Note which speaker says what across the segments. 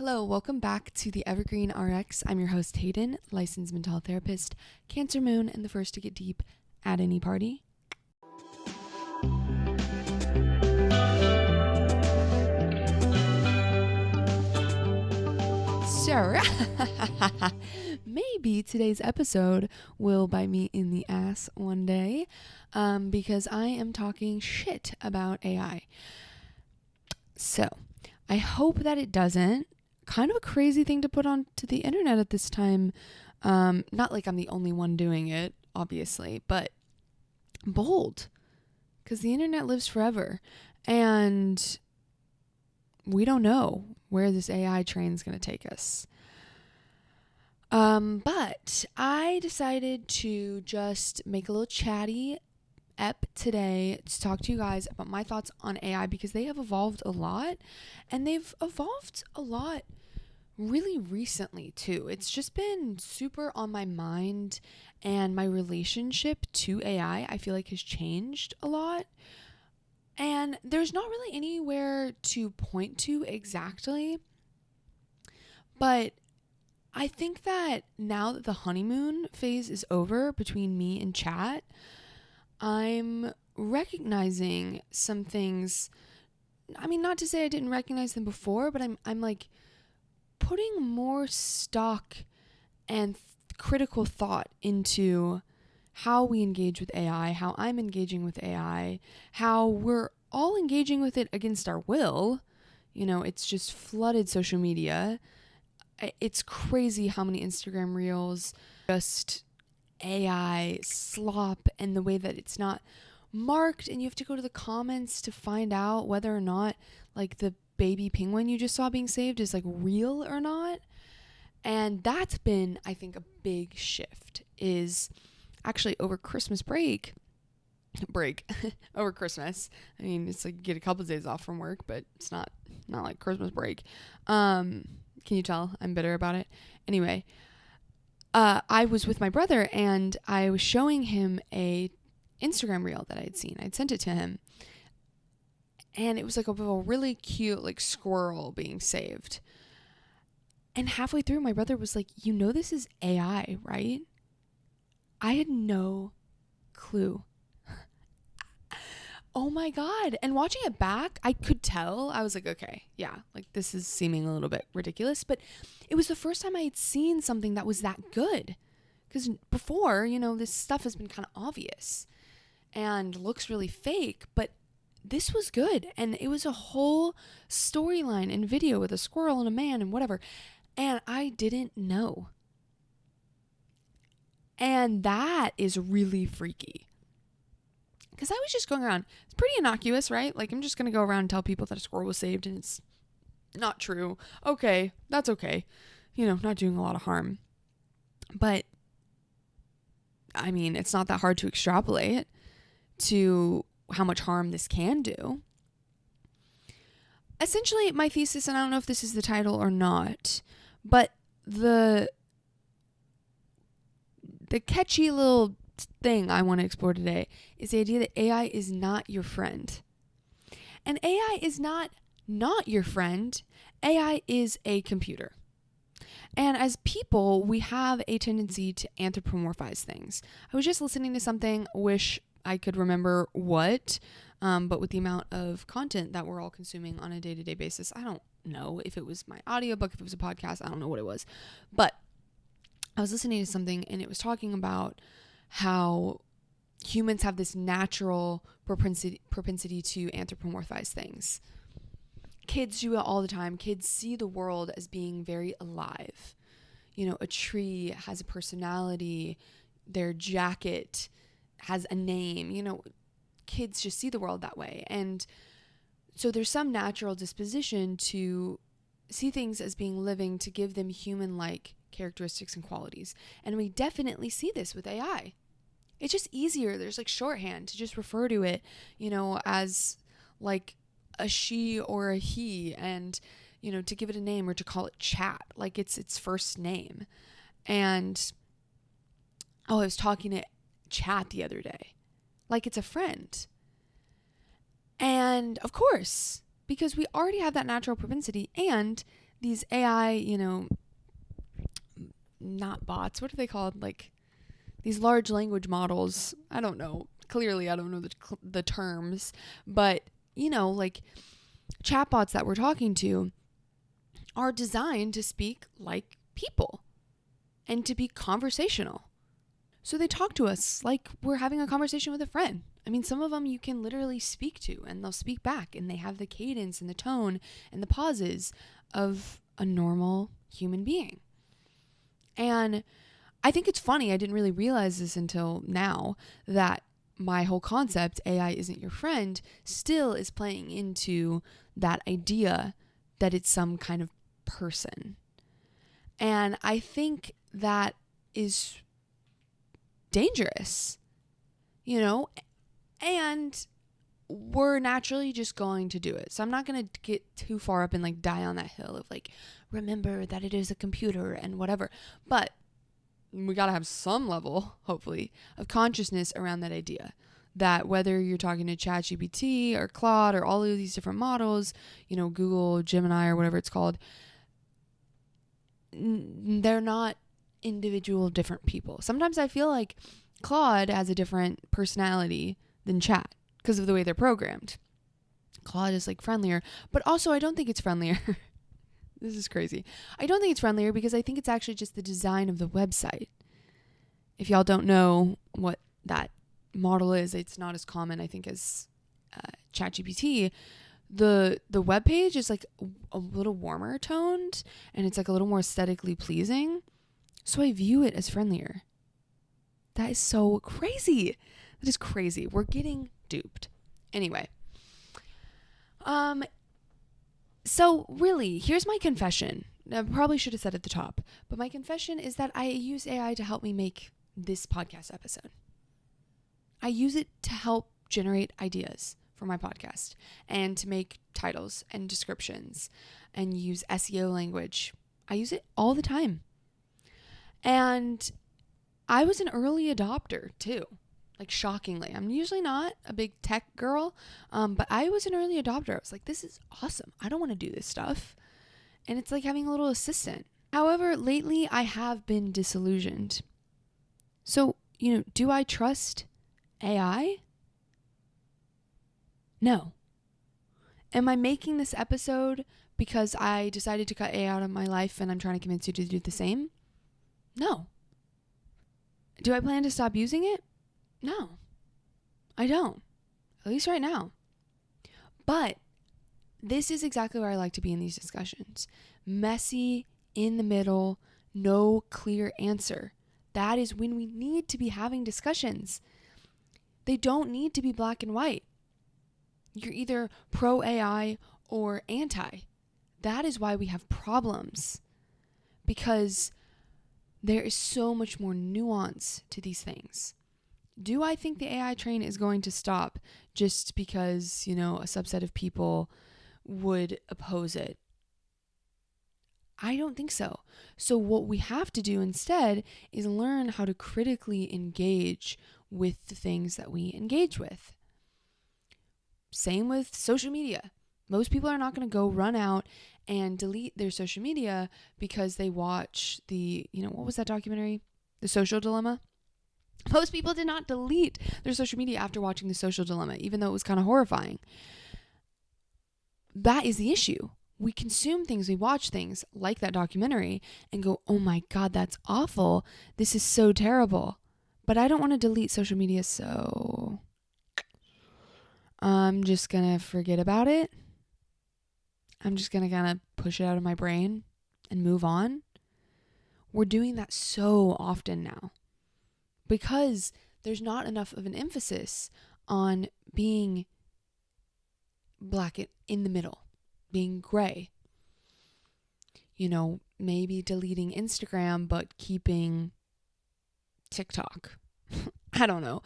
Speaker 1: Hello, welcome back to the Evergreen RX. I'm your host, Hayden, licensed mental health therapist, Cancer Moon, and the first to get deep at any party. So, maybe today's episode will bite me in the ass one day because I am talking shit about AI. So, I hope that it doesn't. Kind of a crazy thing to put onto the internet at this time. Not like I'm the only one doing it, obviously, but bold, because the internet lives forever, and we don't know where this AI train's going to take us. But I decided to just make a little chatty ep today to talk to you guys about my thoughts on AI, because they have evolved a lot, and they've evolved a lot really recently too. It's just been super on my mind, and my relationship to AI, I feel like, has changed a lot. And there's not really anywhere to point to exactly, but I think that now that the honeymoon phase is over between me and chat, I'm recognizing some things. I mean, not to say I didn't recognize them before, but I'm like putting more stock and critical thought into how we engage with AI, how I'm engaging with AI, how we're all engaging with it against our will. You know, it's just flooded social media. It's crazy how many Instagram reels just AI slop, and the way that it's not marked, and you have to go to the comments to find out whether or not like the baby penguin you just saw being saved is like real or not. And that's been, I think, a big shift. Is actually over Christmas break over Christmas. I mean, it's like you get a couple of days off from work, but it's not like Christmas break. Can you tell I'm bitter about it? Anyway, I was with my brother, and I was showing him a Instagram reel that I had seen. I'd sent it to him, and it was like a really cute like squirrel being saved. And halfway through, my brother was like, "You know this is AI, right?" I had no clue. Oh my God. And watching it back, I could tell. I was like, okay, yeah, like this is seeming a little bit ridiculous. But it was the first time I had seen something that was that good. Because before, this stuff has been kind of obvious and looks really fake. But this was good. And it was a whole storyline and video with a squirrel and a man and whatever. And I didn't know. And that is really freaky. Because I was just going around. It's pretty innocuous, right? Like, I'm just going to go around and tell people that a squirrel was saved and it's not true. Okay, that's okay. Not doing a lot of harm. But, I mean, it's not that hard to extrapolate to how much harm this can do. Essentially, my thesis, and I don't know if this is the title or not, but the catchy little thing I want to explore today is the idea that AI is not your friend. And AI is not your friend. AI is a computer. And as people, we have a tendency to anthropomorphize things. I was just listening to something, wish I could remember what, but with the amount of content that we're all consuming on a day-to-day basis, I don't know if it was my audiobook, if it was a podcast, I don't know what it was. But I was listening to something, and it was talking about how humans have this natural propensity to anthropomorphize things. Kids do it all the time. Kids see the world as being very alive. A tree has a personality. Their jacket has a name. Kids just see the world that way. And so there's some natural disposition to see things as being living, to give them human-like characteristics and qualities. And we definitely see this with AI. It's just easier. There's like shorthand to just refer to it, as like a she or a he, and, to give it a name or to call it chat, like it's its first name. And, I was talking to chat the other day, like it's a friend. And of course, because we already have that natural propensity, and these AI, not bots, what are they called? Like these large language models. I don't know. Clearly, I don't know the terms, but like chatbots that we're talking to are designed to speak like people and to be conversational. So they talk to us like we're having a conversation with a friend. I mean, some of them you can literally speak to and they'll speak back, and they have the cadence and the tone and the pauses of a normal human being. And I think it's funny, I didn't really realize this until now, that my whole concept, AI isn't your friend, still is playing into that idea that it's some kind of person. And I think that is dangerous, and we're naturally just going to do it. So I'm not going to get too far up and like die on that hill of like, remember that it is a computer and whatever. But we got to have some level, hopefully, of consciousness around that idea. That whether you're talking to ChatGPT or Claude or all of these different models, Google, Gemini, or whatever it's called, they're not individual different people. Sometimes I feel like Claude has a different personality than Chat because of the way they're programmed. Claude is like friendlier, but also I don't think it's friendlier. This is crazy. I don't think it's friendlier because I think it's actually just the design of the website. If y'all don't know what that model is, it's not as common, I think, as ChatGPT. The web page is like a little warmer toned, and it's like a little more aesthetically pleasing. So I view it as friendlier. That is so crazy. That is crazy. We're getting duped. Anyway. So really, here's my confession. I probably should have said at the top, but my confession is that I use AI to help me make this podcast episode. I use it to help generate ideas for my podcast and to make titles and descriptions and use SEO language. I use it all the time. And I was an early adopter too. Like, shockingly. I'm usually not a big tech girl, but I was an early adopter. I was like, this is awesome. I don't want to do this stuff. And it's like having a little assistant. However, lately I have been disillusioned. So, do I trust AI? No. Am I making this episode because I decided to cut AI out of my life and I'm trying to convince you to do the same? No. Do I plan to stop using it? No, I don't. At least right now. But this is exactly where I like to be in these discussions. Messy, in the middle, no clear answer. That is when we need to be having discussions. They don't need to be black and white. You're either pro AI or anti. That is why we have problems. Because there is so much more nuance to these things. Do I think the AI train is going to stop just because, a subset of people would oppose it? I don't think so. So what we have to do instead is learn how to critically engage with the things that we engage with. Same with social media. Most people are not going to go run out and delete their social media because they watch the, what was that documentary? The Social Dilemma? Most people did not delete their social media after watching The Social Dilemma, even though it was kind of horrifying. That is the issue. We consume things, we watch things like that documentary and go, oh my God, that's awful. This is so terrible. But I don't want to delete social media, so I'm just going to forget about it. I'm just going to kind of push it out of my brain and move on. We're doing that so often now. Because there's not enough of an emphasis on being black in the middle, being gray. Maybe deleting Instagram, but keeping TikTok. I don't know,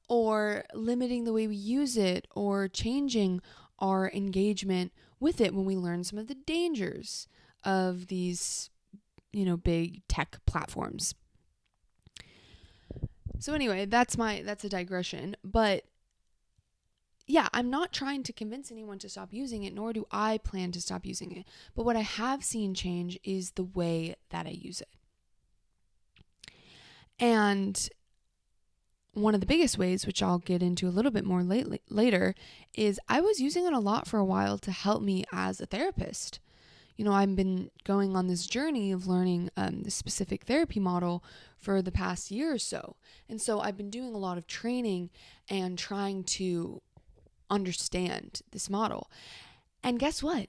Speaker 1: or limiting the way we use it or changing our engagement with it when we learn some of the dangers of these, big tech platforms. So anyway, that's a digression, but yeah, I'm not trying to convince anyone to stop using it, nor do I plan to stop using it. But what I have seen change is the way that I use it. And one of the biggest ways, which I'll get into a little bit more later, is I was using it a lot for a while to help me as a therapist. I've been going on this journey of learning this specific therapy model for the past year or so. And so I've been doing a lot of training and trying to understand this model. And guess what?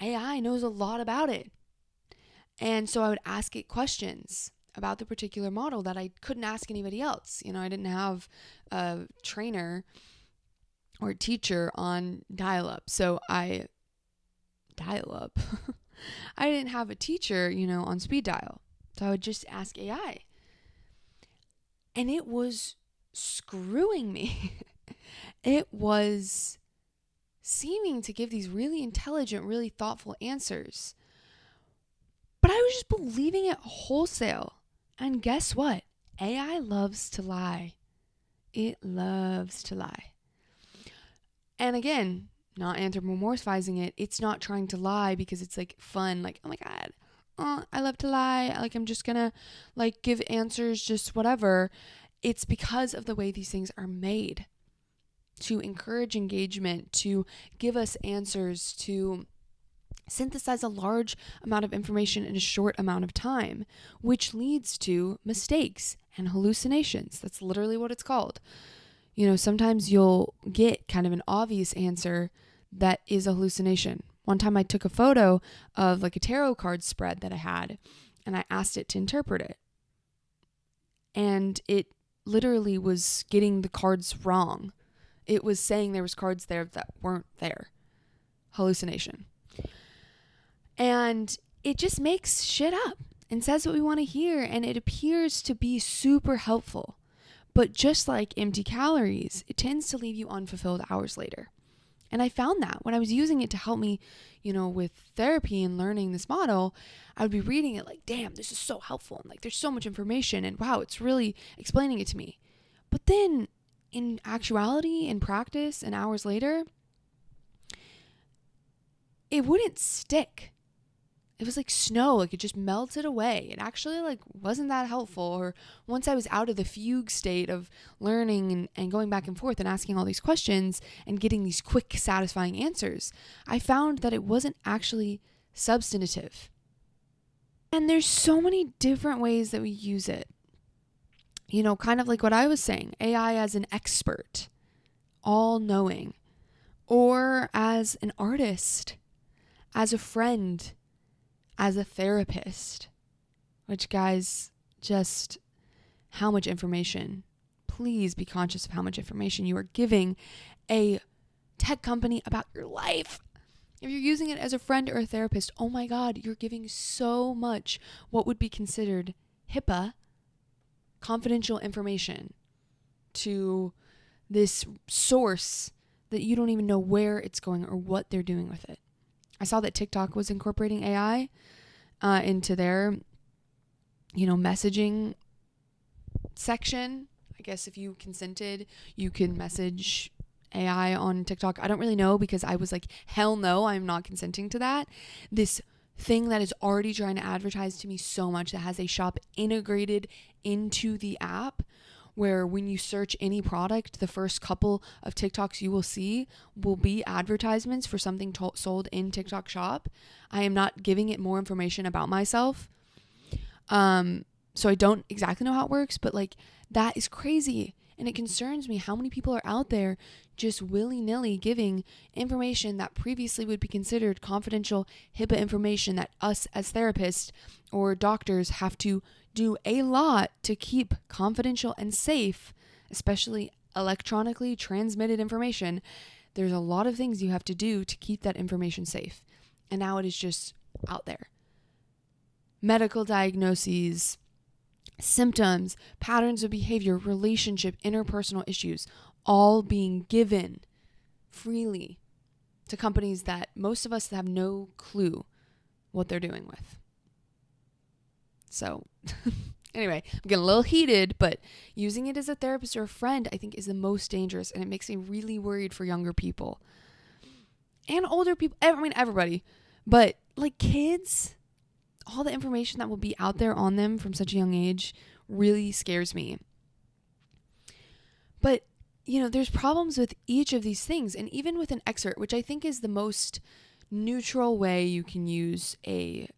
Speaker 1: AI knows a lot about it. And so I would ask it questions about the particular model that I couldn't ask anybody else. I didn't have a trainer or a teacher on dial-up. I didn't have a teacher, on speed dial. So I would just ask AI. And it was screwing me. It was seeming to give these really intelligent, really thoughtful answers. But I was just believing it wholesale. And guess what? AI loves to lie. It loves to lie. And again, not anthropomorphizing it. It's not trying to lie because it's like fun. Like, oh my God, I love to lie. Like, I'm just gonna give answers, just whatever. It's because of the way these things are made to encourage engagement, to give us answers, to synthesize a large amount of information in a short amount of time, which leads to mistakes and hallucinations. That's literally what it's called. Sometimes you'll get kind of an obvious answer that is a hallucination. One time I took a photo of a tarot card spread that I had, and I asked it to interpret it. And it literally was getting the cards wrong. It was saying there was cards there that weren't there. Hallucination. And it just makes shit up and says what we want to hear, and it appears to be super helpful. But just like empty calories, it tends to leave you unfulfilled hours later. And I found that when I was using it to help me, with therapy and learning this model, I would be reading it like, damn, this is so helpful. And there's so much information, and wow, it's really explaining it to me. But then in actuality, in practice, and hours later, it wouldn't stick. It was like snow, it just melted away. It actually wasn't that helpful. Or once I was out of the fugue state of learning and going back and forth and asking all these questions and getting these quick, satisfying answers, I found that it wasn't actually substantive. And there's so many different ways that we use it. Kind of like what I was saying, AI as an expert, all knowing, or as an artist, as a friend, as a therapist, which, guys, just how much information. Please be conscious of how much information you are giving a tech company about your life. If you're using it as a friend or a therapist, oh my God, you're giving so much what would be considered HIPAA, confidential information, to this source that you don't even know where it's going or what they're doing with it. I saw that TikTok was incorporating AI into their, messaging section. I guess if you consented, you can message AI on TikTok. I don't really know, because I was like, hell no, I'm not consenting to that. This thing that is already trying to advertise to me so much, that has a shop integrated into the app, where when you search any product, the first couple of TikToks you will see will be advertisements for something sold in TikTok shop. I am not giving it more information about myself. So I don't exactly know how it works, but that is crazy. And it concerns me how many people are out there just willy-nilly giving information that previously would be considered confidential HIPAA information that us as therapists or doctors have to do a lot to keep confidential and safe, especially electronically transmitted information. There's a lot of things you have to do to keep that information safe. And now it is just out there. Medical diagnoses, symptoms, patterns of behavior, relationship, interpersonal issues, all being given freely to companies that most of us have no clue what they're doing with. So Anyway, I'm getting a little heated, but using it as a therapist or a friend, I think, is the most dangerous, and it makes me really worried for younger people and older people. I mean, everybody, but like kids, all the information that will be out there on them from such a young age really scares me. But, there's problems with each of these things, and even with an expert, which I think is the most neutral way you can use a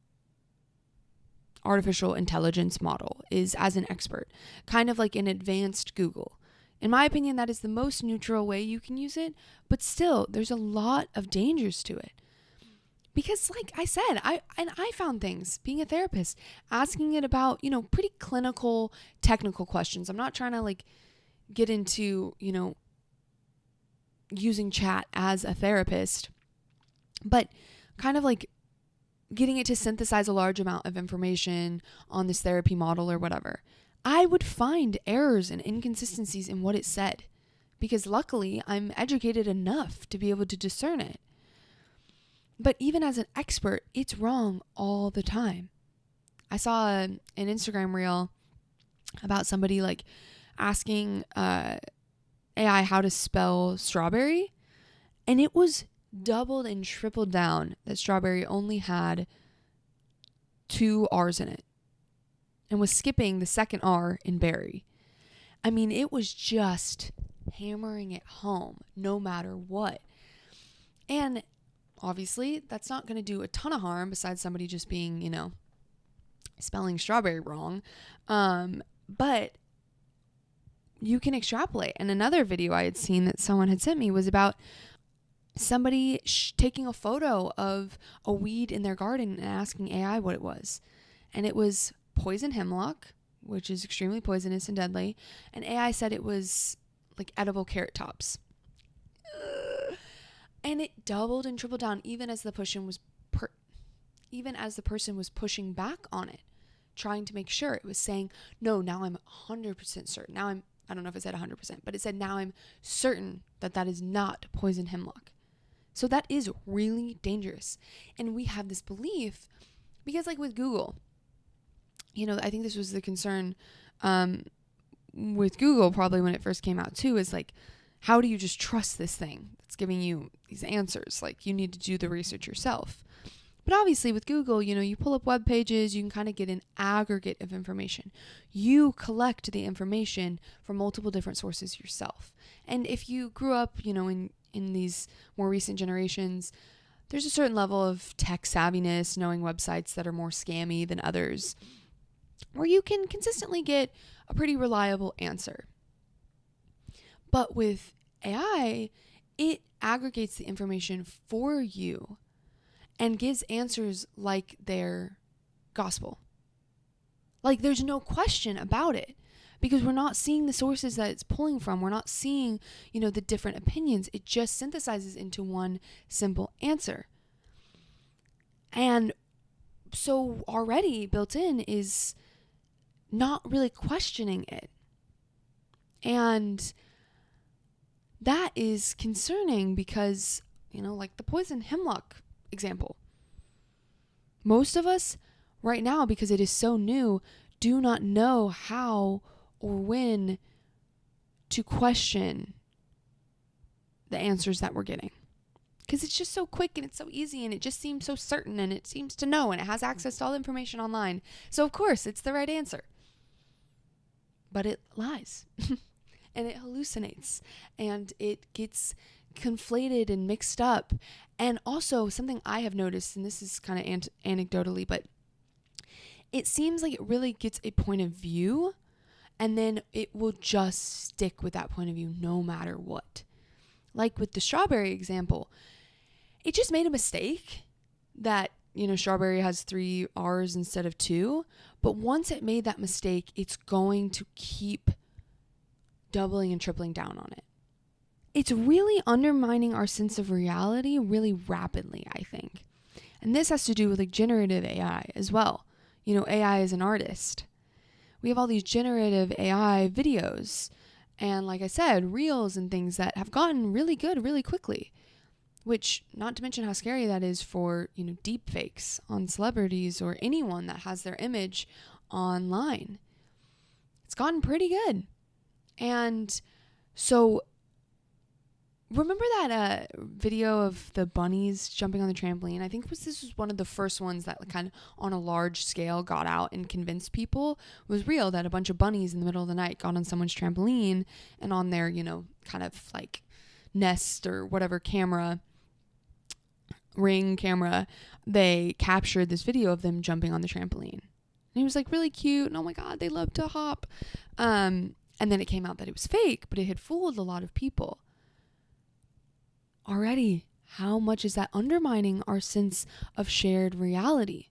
Speaker 1: artificial intelligence model, is as an expert, kind of like an advanced Google. In my opinion, that is the most neutral way you can use it, but still, there's a lot of dangers to it. Because like I said, I found things being a therapist, asking it about, pretty clinical, technical questions. I'm not trying to like get into, using chat as a therapist, but kind of like getting it to synthesize a large amount of information on this therapy model or whatever. I would find errors and inconsistencies in what it said, because luckily I'm educated enough to be able to discern it. But even as an expert, it's wrong all the time. I saw an Instagram reel about somebody like asking AI how to spell strawberry, and it was doubled and tripled down that strawberry only had 2 R's in it and was skipping the second R in berry. I mean, it was just hammering it home no matter what. And obviously, that's not going to do a ton of harm besides somebody just being, spelling strawberry wrong. But you can extrapolate. And another video I had seen that someone had sent me was about somebody taking a photo of a weed in their garden and asking AI what it was. And it was poison hemlock, which is extremely poisonous and deadly. And AI said it was like edible carrot tops. And it doubled and tripled down even as the person was pushing back on it, trying to make sure. It was saying, no, now I'm 100% certain. I don't know if it said 100%, but it said, now I'm certain that is not poison hemlock. So that is really dangerous. And we have this belief because like with Google, I think this was the concern with Google probably when it first came out too, is like, how do you just trust this thing that's giving you these answers? Like you need to do the research yourself. But obviously with Google, you pull up web pages, you can kind of get an aggregate of information. You collect the information from multiple different sources yourself. And if you grew up, in these more recent generations, there's a certain level of tech savviness, knowing websites that are more scammy than others, where you can consistently get a pretty reliable answer. But with AI, it aggregates the information for you and gives answers like they're gospel. Like there's no question about it, because we're not seeing the sources that it's pulling from. We're not seeing, the different opinions. It just synthesizes into one simple answer. And so already built in is not really questioning it. And that is concerning because, like the poison hemlock example. Most of us right now, because it is so new, do not know how or when to question the answers that we're getting. Because it's just so quick and it's so easy and it just seems so certain and it seems to know and it has access to all the information online. So of course it's the right answer. But it lies and it hallucinates and it gets conflated and mixed up. And also something I have noticed, and this is kind of anecdotally, but it seems like it really gets a point of view and then it will just stick with that point of view no matter what. Like with the strawberry example, it just made a mistake that, strawberry has 3 R's instead of 2. But once it made that mistake, it's going to keep doubling and tripling down on it. It's really undermining our sense of reality really rapidly, I think. And this has to do with like generative AI as well. AI is an artist. We have all these generative AI videos and, like I said, reels and things that have gotten really good really quickly, which, not to mention how scary that is for, deep fakes on celebrities or anyone that has their image online. It's gotten pretty good. And so remember that video of the bunnies jumping on the trampoline? I think this was one of the first ones that kind of on a large scale got out and convinced people was real, that a bunch of bunnies in the middle of the night got on someone's trampoline and on their, kind of like Nest or whatever Ring camera, they captured this video of them jumping on the trampoline. And it was like really cute. And oh my God, they love to hop. And then it came out that it was fake, but it had fooled a lot of people. Already, how much is that undermining our sense of shared reality?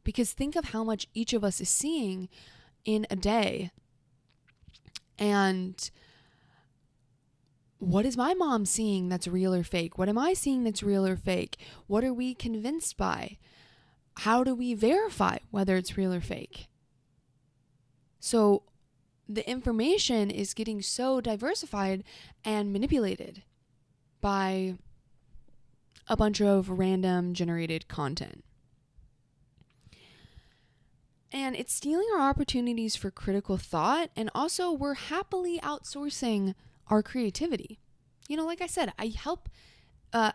Speaker 1: Because think of how much each of us is seeing in a day. And what is my mom seeing that's real or fake? What am I seeing that's real or fake? What are we convinced by? How do we verify whether it's real or fake? So the information is getting so diversified and manipulated by a bunch of random generated content. And it's stealing our opportunities for critical thought. And also we're happily outsourcing our creativity. Like I said, I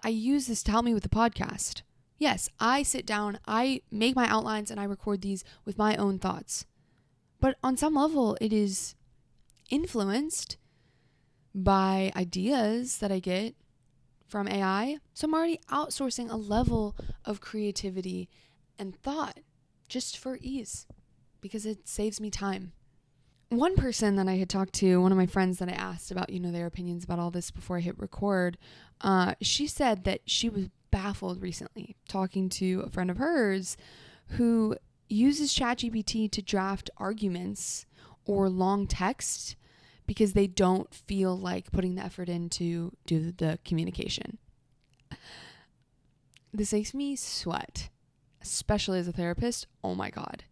Speaker 1: use this to help me with the podcast. Yes, I sit down, I make my outlines, and I record these with my own thoughts. But on some level, it is influenced by ideas that I get from AI. So I'm already outsourcing a level of creativity and thought just for ease, because it saves me time. One person that I had talked to, one of my friends that I asked about, their opinions about all this before I hit record, she said that she was baffled recently talking to a friend of hers who uses ChatGPT to draft arguments or long text because they don't feel like putting the effort in to do the communication. This makes me sweat, especially as a therapist. Oh my God.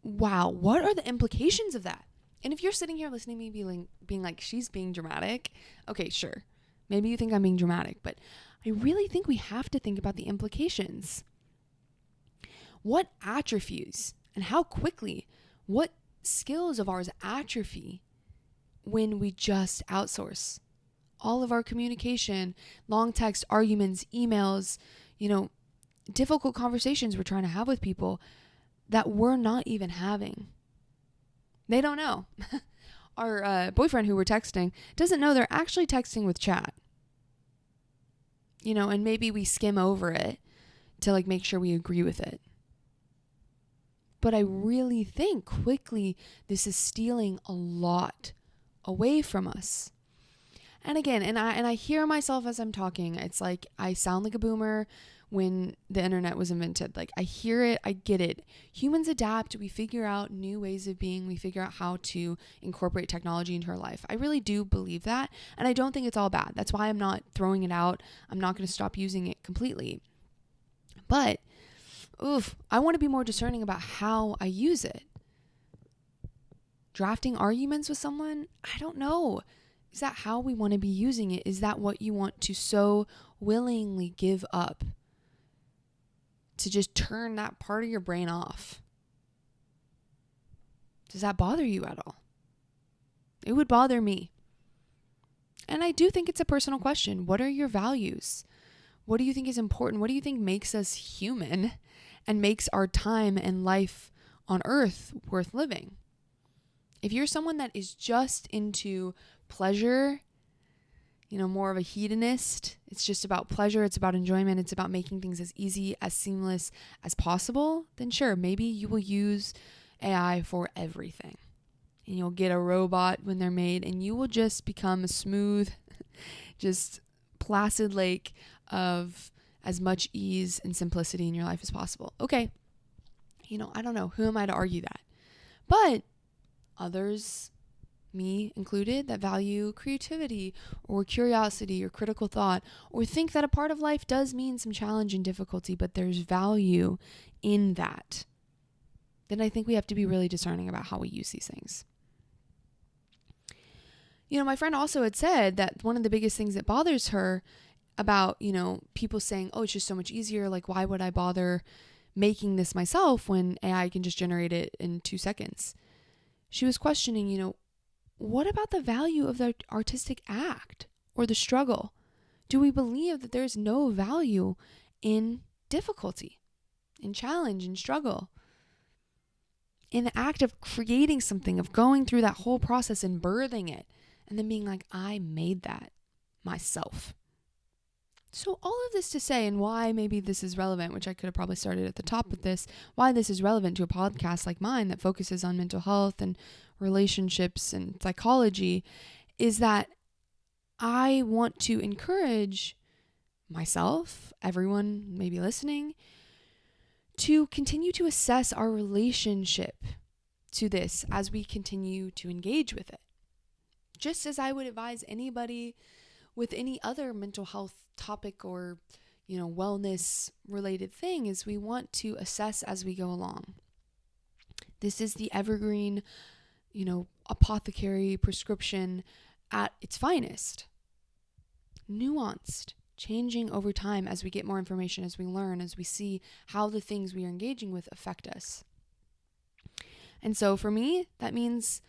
Speaker 1: Wow, what are the implications of that? And if you're sitting here listening to me being like, she's being dramatic, okay, sure. Maybe you think I'm being dramatic, but I really think we have to think about the implications. What atrophies and how quickly, what skills of ours atrophy when we just outsource all of our communication, long text, arguments, emails, difficult conversations we're trying to have with people that we're not even having. They don't know. Our boyfriend who we're texting doesn't know they're actually texting with chat. And maybe we skim over it to make sure we agree with it. But I really think quickly this is stealing a lot away from us. And again, and I hear myself as I'm talking. It's like I sound like a boomer when the internet was invented. I hear it, I get it. Humans adapt, we figure out new ways of being, we figure out how to incorporate technology into our life. I really do believe that, and I don't think it's all bad. That's why I'm not throwing it out. I'm not going to stop using it completely. But, I want to be more discerning about how I use it. Drafting arguments with someone? I don't know. Is that how we want to be using it? Is that what you want to so willingly give up? To just turn that part of your brain off? Does that bother you at all? It would bother me. And I do think it's a personal question. What are your values? What do you think is important? What do you think makes us human and makes our time and life on earth worth living? If you're someone that is just into pleasure, more of a hedonist, it's just about pleasure, it's about enjoyment, it's about making things as easy, as seamless as possible, then sure, maybe you will use AI for everything. And you'll get a robot when they're made, and you will just become a smooth, just placid lake of as much ease and simplicity in your life as possible. Okay, I don't know. Who am I to argue that? But others, me included, that value creativity or curiosity or critical thought, or think that a part of life does mean some challenge and difficulty, but there's value in that, then I think we have to be really discerning about how we use these things. My friend also had said that one of the biggest things that bothers her about, people saying, oh, it's just so much easier. Why would I bother making this myself when AI can just generate it in 2 seconds? She was questioning, what about the value of the artistic act or the struggle? Do we believe that there's no value in difficulty, in challenge, in struggle? In the act of creating something, of going through that whole process and birthing it, and then being like, I made that myself. So all of this to say, and why maybe this is relevant, which I could have probably started at the top with this, why this is relevant to a podcast like mine that focuses on mental health and relationships and psychology, is that I want to encourage myself, everyone maybe listening, to continue to assess our relationship to this as we continue to engage with it. Just as I would advise anybody with any other mental health topic or, wellness related thing, is we want to assess as we go along. This is the evergreen, apothecary prescription at its finest. Nuanced, changing over time as we get more information, as we learn, as we see how the things we are engaging with affect us. And so for me, that means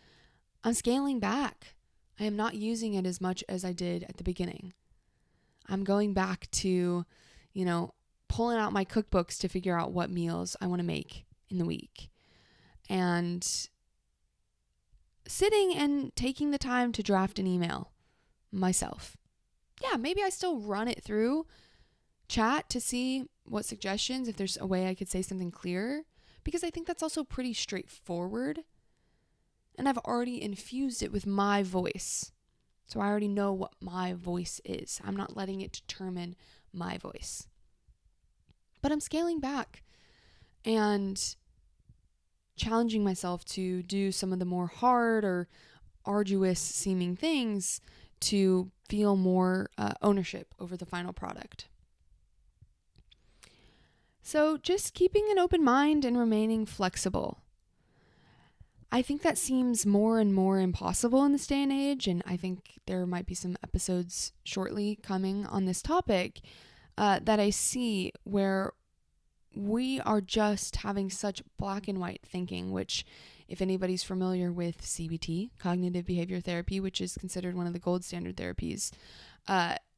Speaker 1: I'm scaling back. I am not using it as much as I did at the beginning. I'm going back to, pulling out my cookbooks to figure out what meals I want to make in the week. And sitting and taking the time to draft an email myself. Yeah, maybe I still run it through chat to see what suggestions, if there's a way I could say something clearer, because I think that's also pretty straightforward. And I've already infused it with my voice. So I already know what my voice is. I'm not letting it determine my voice. But I'm scaling back and challenging myself to do some of the more hard or arduous seeming things to feel more ownership over the final product. So just keeping an open mind and remaining flexible. I think that seems more and more impossible in this day and age, and I think there might be some episodes shortly coming on this topic that I see where we are just having such black and white thinking, which, if anybody's familiar with CBT, cognitive behavior therapy, which is considered one of the gold standard therapies,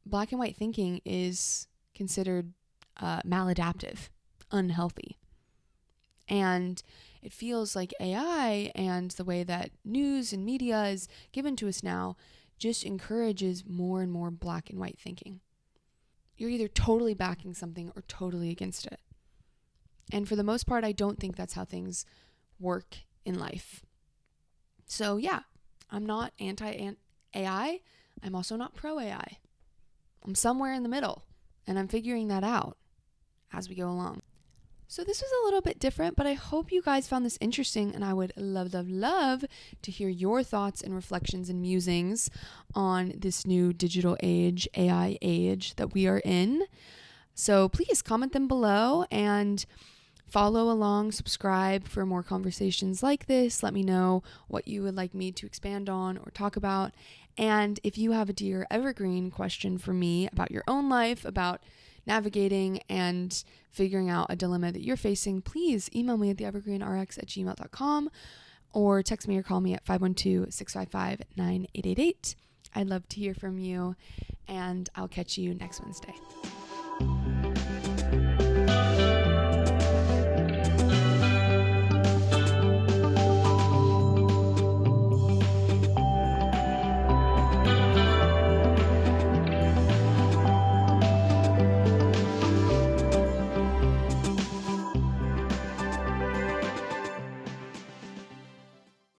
Speaker 1: black and white thinking is considered maladaptive, unhealthy. And it feels like AI and the way that news and media is given to us now just encourages more and more black and white thinking. You're either totally backing something or totally against it. And for the most part, I don't think that's how things work in life. So yeah, I'm not anti-AI. I'm also not pro-AI. I'm somewhere in the middle, and I'm figuring that out as we go along. So this was a little bit different, but I hope you guys found this interesting, and I would love to hear your thoughts and reflections and musings on this new digital age, AI age that we are in. So please comment them below and follow along, subscribe for more conversations like this. Let me know what you would like me to expand on or talk about. And if you have a dear evergreen question for me about your own life, about navigating and figuring out a dilemma that you're facing, please email me at theevergreenrx@gmail.com or text me or call me at 512-655-9888. I'd love to hear from you, and I'll catch you next Wednesday.